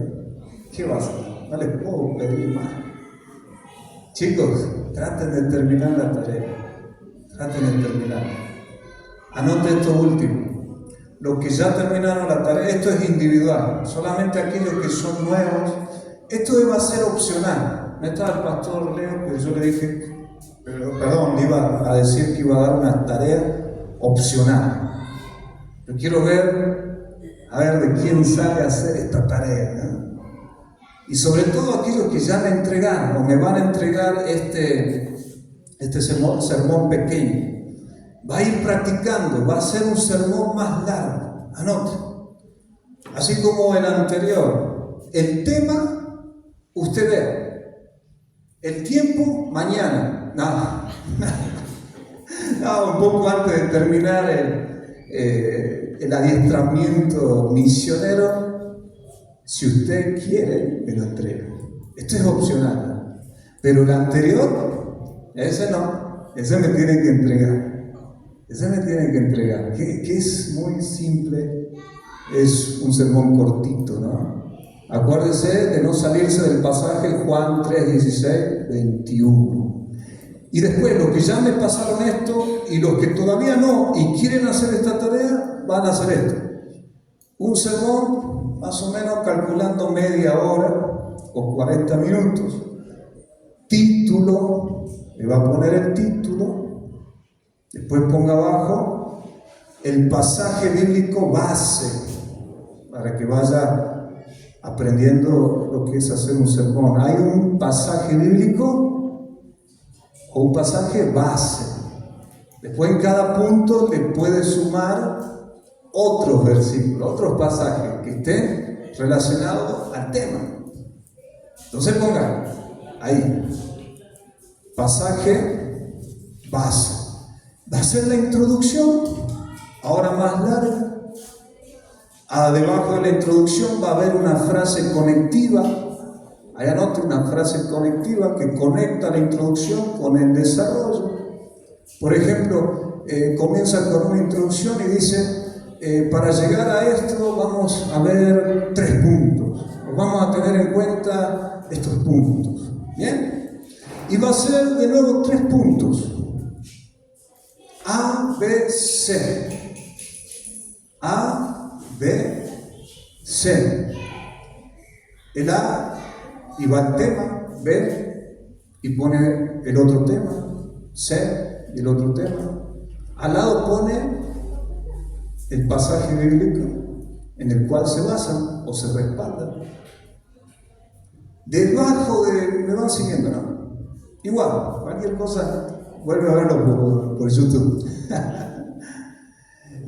¿qué va a hacer? No les puedo pedir más. Chicos, traten de terminar la tarea. Traten de terminar. Anote esto último. Los que ya terminaron la tarea, esto es individual. Solamente aquellos que son nuevos. Esto va a ser opcional. No estaba el pastor Leo, pero yo le dije, le iba a decir que iba a dar una tarea opcional. Yo quiero ver, a ver de quién sale a hacer esta tarea, ¿no? Y sobre todo aquellos que ya me entregaron o me van a entregar este sermón pequeño. Va a ir practicando, va a ser un sermón más largo. Anote. Así como el anterior. El tema, usted ve. El tiempo, mañana. No, un poco antes de terminar el adiestramiento misionero. Si usted quiere, me lo entrego. Esto es opcional. Pero el anterior, ese no. Ese me tiene que entregar. Ese me tiene que entregar. Que es muy simple. Es un sermón cortito, ¿no? Acuérdese de no salirse del pasaje Juan 3, 16, 21. Y después, los que ya me pasaron esto y los que todavía no y quieren hacer esta tarea, van a hacer esto. Un sermón, más o menos calculando media hora o 40 minutos. Título, le va a poner el título. Después ponga abajo el pasaje bíblico base, para que vaya aprendiendo lo que es hacer un sermón. Hay un pasaje bíblico o un pasaje base. Después en cada punto le puede sumar otros versículos, otros pasajes que estén relacionados al tema. Entonces ponga ahí, pasaje base. Va a ser la introducción, ahora más larga. Debajo de la introducción va a haber una frase conectiva. Ahí anote una frase conectiva que conecta la introducción con el desarrollo. Por ejemplo, comienza con una introducción y dice, para llegar a esto vamos a ver 3 puntos. Vamos a tener en cuenta estos puntos. ¿Bien? Y va a ser de nuevo 3 puntos. A, B, C. A, B, C. El A y va el tema, B, y pone el otro tema, C y el otro tema. Al lado pone el pasaje bíblico en el cual se basan o se respaldan. Debajo de... ¿Me van siguiendo, no? Igual, cualquier cosa... Vuelve a verlo por YouTube.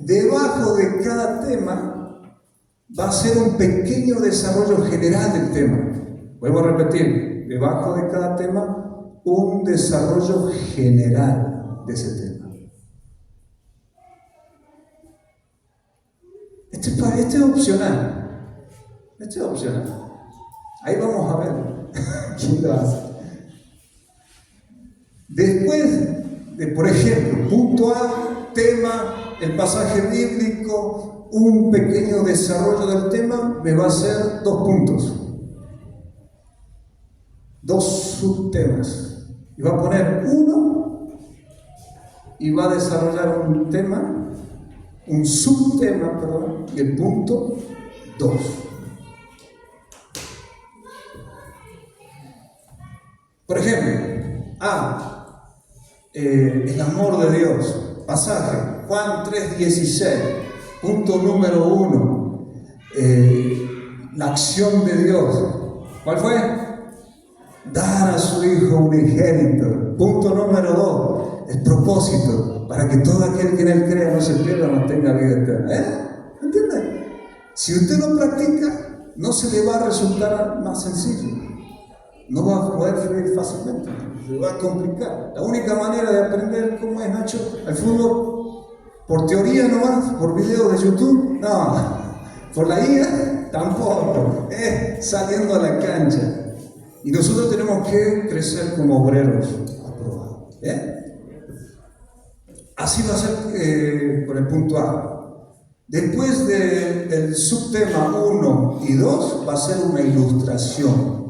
Debajo de cada tema va a ser un pequeño desarrollo general del tema. Vuelvo a repetir, debajo de cada tema, un desarrollo general de ese tema. Este es opcional. Este es opcional. Ahí vamos a ver quién lo hace. Después de, por ejemplo, punto A, tema, el pasaje bíblico, un pequeño desarrollo del tema, me va a hacer 2 puntos. 2 subtemas. Y va a poner 1 y va a desarrollar un tema, un subtema, perdón, y el punto 2. Por ejemplo, A. El amor de Dios. Pasaje, Juan 3:16. Punto número 1. La acción de Dios. ¿Cuál fue? dar a su Hijo unigénito. Punto número 2, el propósito, para que todo aquel que en Él crea no se pierda, mas tenga vida eterna. ¿Entiende? Si usted lo practica, no se le va a resultar más sencillo. No va a poder fluir fácilmente, se va a complicar. La única manera de aprender cómo es, Nacho, el fútbol, por teoría nomás, por videos de YouTube, no, por la guía, tampoco, saliendo a la cancha. Y nosotros tenemos que crecer como obreros aprobados. Así va a ser con el punto A. Después del subtema 1 y 2 va a ser una ilustración,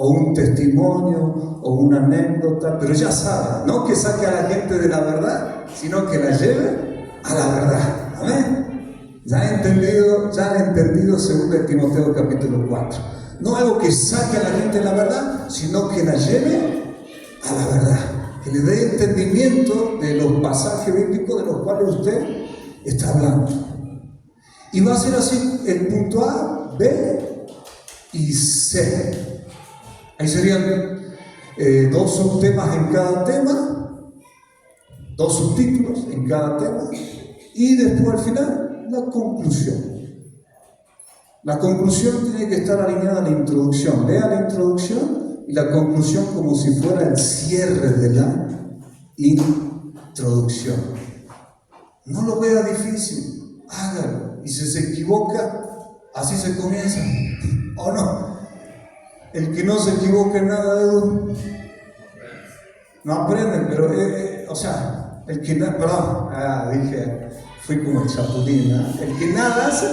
o un testimonio, o una anécdota, pero ya sabe, no que saque a la gente de la verdad, sino que la lleve a la verdad. Amén. Ya han entendido 2 Timoteo capítulo 4. No algo que saque a la gente de la verdad, sino que la lleve a la verdad, que le dé entendimiento de los pasajes bíblicos de los cuales usted está hablando. Y va a ser así el punto A, B y C. Ahí serían 2 subtemas en cada tema, 2 subtítulos en cada tema, y después al final la conclusión. La conclusión tiene que estar alineada a la introducción. Lea la introducción y la conclusión como si fuera el cierre de la introducción. No lo vea difícil, hágalo. Y si se equivoca, así se comienza. ¿O no? El que no se equivoca en nada, Edu, no aprende, pero, el que nada, perdón, fui como el chapulín, ¿no? El que nada hace,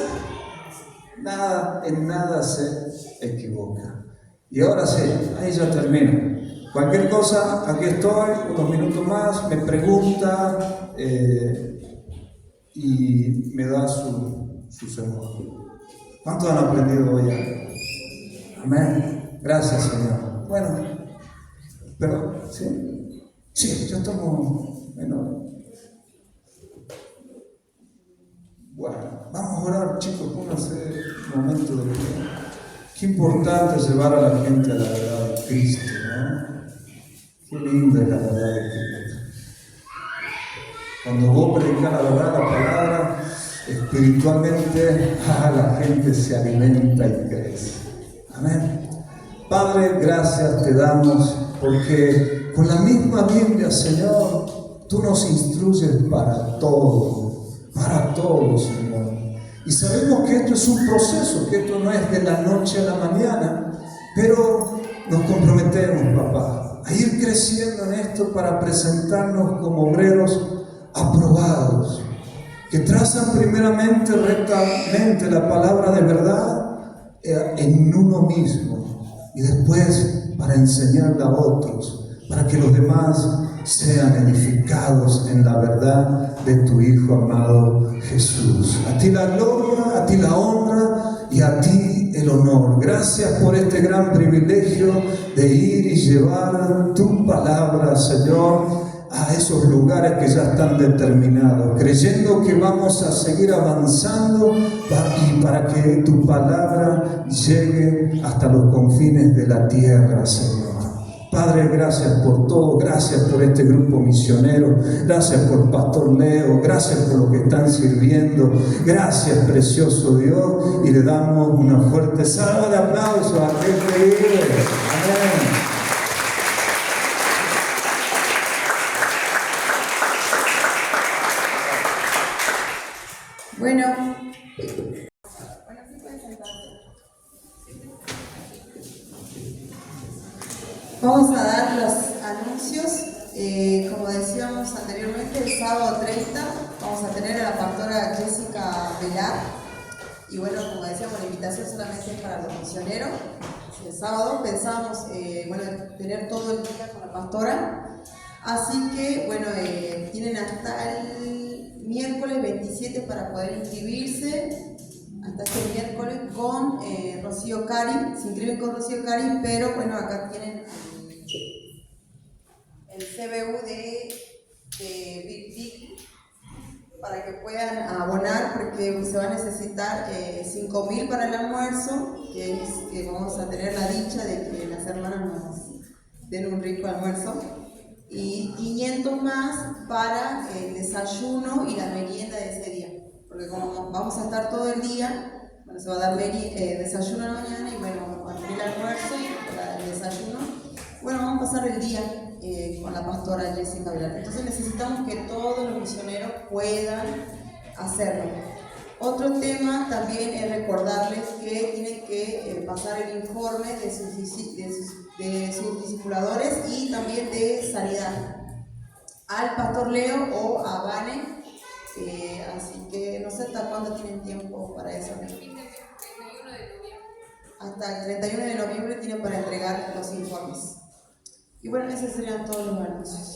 en nada se equivoca. Y ahora sí, ahí ya termino. Cualquier cosa, aquí estoy, unos minutos más, me pregunta y me da su sermón. ¿Cuántos han aprendido hoy? Amén. Gracias, Señor. Bueno, perdón, ¿sí? Sí, ya estamos. Bueno, vamos a orar, chicos, pónganse un momento de pie. Qué importante es llevar a la gente a la verdad de Cristo, ¿no? Qué linda es la verdad de Cristo. Cuando vos predicas la verdad, la palabra, espiritualmente, la gente se alimenta y crece. Amén. Padre, gracias te damos porque con la misma Biblia, Señor, tú nos instruyes para todo, Señor. Y sabemos que esto es un proceso, que esto no es de la noche a la mañana, pero nos comprometemos, papá, a ir creciendo en esto para presentarnos como obreros aprobados, que trazan primeramente rectamente la palabra de verdad en uno mismo y después para enseñarla a otros, para que los demás sean edificados en la verdad de tu Hijo amado Jesús. A ti la gloria, a ti la honra y a ti el honor. Gracias por este gran privilegio de ir y llevar tu palabra, Señor, a esos lugares que ya están determinados, creyendo que vamos a seguir avanzando y para que tu palabra llegue hasta los confines de la tierra, Señor. Padre, gracias por todo, gracias por este grupo misionero, gracias por Pastor Leo, gracias por lo que están sirviendo, gracias, precioso Dios, y le damos una fuerte salva de aplausos a aquel que vive. Amén. Bueno, sí pueden sentarse. Vamos a dar los anuncios. Como decíamos anteriormente, el sábado 30 vamos a tener a la pastora Jessica Velar. Y bueno, como decíamos, la invitación solamente es para los misioneros. El sábado pensábamos tener todo el día con la pastora. Así que, bueno, tienen hasta el miércoles 27 para poder inscribirse. Hasta este miércoles con Rocío Cari. Se inscriben con Rocío Cari, pero bueno, acá tienen el CBU de Big para para que puedan abonar, porque se va a necesitar 5.000 para el almuerzo, que vamos a tener la dicha de que las hermanas nos den un rico almuerzo, y 500 más para el desayuno y la merienda de ese día, porque como vamos a estar todo el día, bueno, se va a dar desayuno a la mañana y bueno, va a tener el almuerzo y para el desayuno, bueno, vamos a pasar el día con la pastora Jessica Velar. Entonces necesitamos que todos los misioneros puedan hacerlo. Otro tema también es recordarles que tienen que pasar el informe de sus discipuladores y también de sanidad al pastor Leo o a Vane, así que no sé hasta cuándo tienen tiempo para eso. Hasta el 31 de noviembre tienen para entregar los informes. Y bueno, esos serían todos los anuncios.